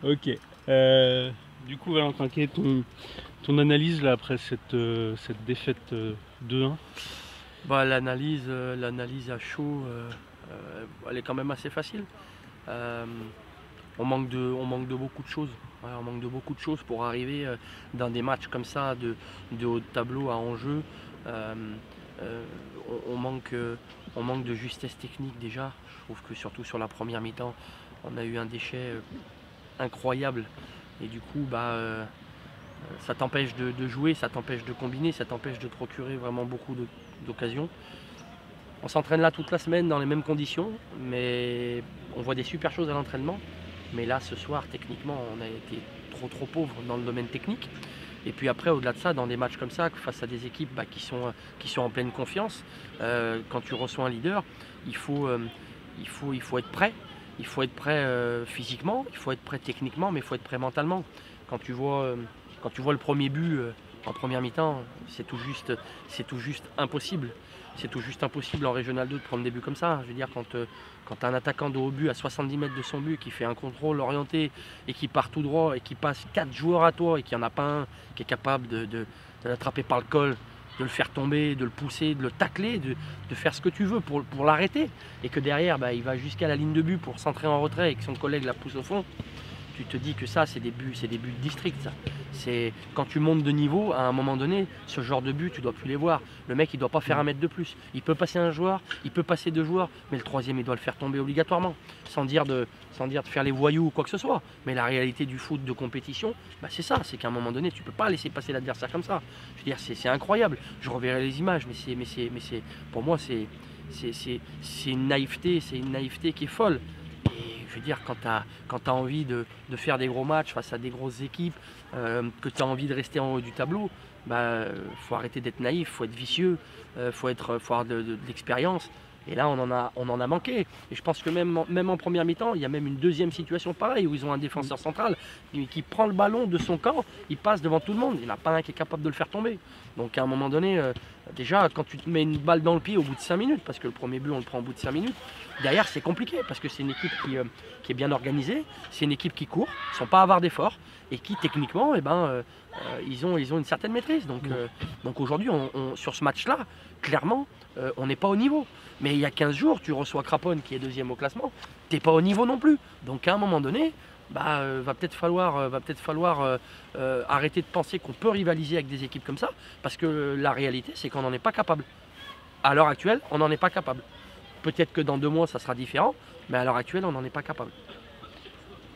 Ok. Du coup, Valentin, quelle est ton analyse là, après cette défaite 2-1? Bah, l'analyse à chaud, elle est quand même assez facile. Euh, on manque de beaucoup de choses. Ouais, on manque de beaucoup de choses pour arriver dans des matchs comme ça de haut de tableau à enjeu. Euh, euh, on manque de justesse technique déjà. Je trouve que surtout sur la première mi-temps, on a eu un déchet incroyable. Et du coup, ça t'empêche de jouer, ça t'empêche de combiner, ça t'empêche de te procurer vraiment beaucoup d'occasions. On s'entraîne là toute la semaine dans les mêmes conditions, mais on voit des super choses à l'entraînement. Mais là, ce soir, techniquement, on a été trop pauvre dans le domaine technique. Et puis après, au-delà de ça, dans des matchs comme ça, face à des équipes qui sont en pleine confiance, quand tu reçois un leader, il faut être prêt. Il faut être prêt physiquement, il faut être prêt techniquement, mais il faut être prêt mentalement. Quand tu vois, euh, Quand tu vois le premier but en première mi-temps, c'est tout juste impossible. C'est tout juste impossible en Régional 2 de prendre des buts comme ça. Je veux dire, quand tu as un attaquant de haut but à 70 mètres de son but qui fait un contrôle orienté et qui part tout droit et qui passe 4 joueurs à toi et qu'il n'y en a pas un qui est capable de l'attraper par le col, de le faire tomber, de le pousser, de le tacler, de faire ce que tu veux pour l'arrêter, et que derrière il va jusqu'à la ligne de but pour centrer en retrait et que son collègue la pousse au fond, tu te dis que ça, c'est des buts de district. Ça. C'est quand tu montes de niveau, à un moment donné, ce genre de but, tu dois plus les voir. Le mec, il doit pas faire un mètre de plus. Il peut passer un joueur, il peut passer deux joueurs, mais le troisième, il doit le faire tomber obligatoirement, sans dire de faire les voyous ou quoi que ce soit. Mais la réalité du foot de compétition, c'est ça, c'est qu'à un moment donné, tu peux pas laisser passer l'adversaire comme ça. Je veux dire, c'est incroyable. Je reverrai les images, pour moi, c'est une naïveté qui est folle. Et je veux dire, quand tu as envie de faire des gros matchs face à des grosses équipes, que tu as envie de rester en haut du tableau, faut arrêter d'être naïf, faut être vicieux, faut avoir de l'expérience. Et là, on en a manqué. Et je pense que même en première mi-temps, il y a même une deuxième situation pareille où ils ont un défenseur central qui prend le ballon de son camp, il passe devant tout le monde. Il n'y en a pas un qui est capable de le faire tomber. Donc à un moment donné, déjà, quand tu te mets une balle dans le pied au bout de 5 minutes, parce que le premier but, on le prend au bout de 5 minutes, derrière, c'est compliqué parce que c'est une équipe qui est bien organisée, c'est une équipe qui court, ils ne sont pas avares d'efforts et qui, techniquement, ils ont une certaine maîtrise. Donc aujourd'hui, sur ce match-là, clairement, on n'est pas au niveau. Mais il y a 15 jours, tu reçois Craponne qui est deuxième au classement, tu n'es pas au niveau non plus. Donc à un moment donné, va peut-être falloir arrêter de penser qu'on peut rivaliser avec des équipes comme ça, parce que la réalité, c'est qu'on n'en est pas capable. À l'heure actuelle, on n'en est pas capable. Peut-être que dans 2 mois, ça sera différent, mais à l'heure actuelle, on n'en est pas capable.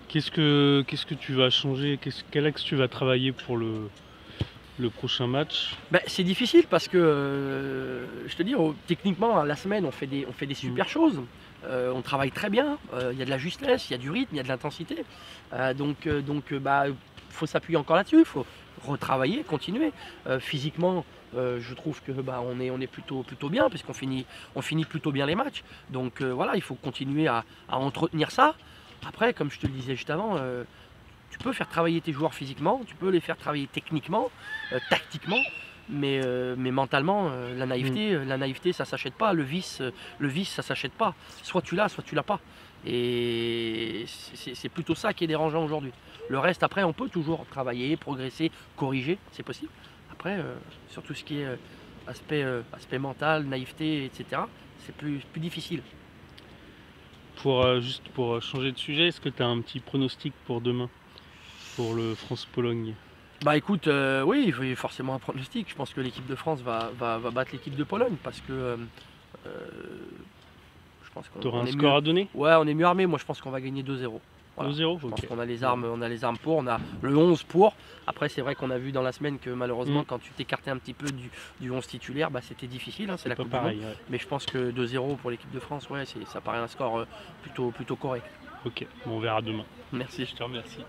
Qu'est-ce que tu vas changer? Quel axe tu vas travailler pour le prochain match? C'est difficile parce que, je te dis, techniquement, la semaine, on fait des super choses. On travaille très bien, il y a de la justesse, il y a du rythme, il y a de l'intensité. Faut s'appuyer encore là-dessus, il faut retravailler, continuer. Physiquement, je trouve que on est plutôt bien, puisqu'on finit plutôt bien les matchs. Donc voilà, il faut continuer à entretenir ça. Après, comme je te le disais juste avant, tu peux faire travailler tes joueurs physiquement, tu peux les faire travailler techniquement, tactiquement, mais mentalement, la naïveté, ça s'achète pas. Le vice, ça s'achète pas. Soit tu l'as, soit tu l'as pas. Et c'est plutôt ça qui est dérangeant aujourd'hui. Le reste, après, on peut toujours travailler, progresser, corriger, c'est possible. Après, sur tout ce qui est aspect mental, naïveté, etc., c'est plus difficile. Juste pour changer de sujet, est-ce que tu as un petit pronostic pour demain, pour le France-Pologne? Écoute, oui, il faut forcément un pronostic. Je pense que l'équipe de France va battre l'équipe de Pologne parce que je pense Tu auras qu'on un est score mieux. à donner? Ouais, on est mieux armé. Moi, je pense qu'on va gagner 2-0. Voilà. 2-0? Je pense Ok. qu'on a les armes pour. On a le 11 pour. Après, c'est vrai qu'on a vu dans la semaine que malheureusement, Mm. quand tu t'écartais un petit peu du 11 titulaire, c'était difficile. C'est la Pas Coupe du Monde. pareil, ouais. Mais je pense que 2-0 pour l'équipe de France, ouais, ça paraît un score plutôt correct. Ok, bon, on verra demain. Merci. Je te remercie.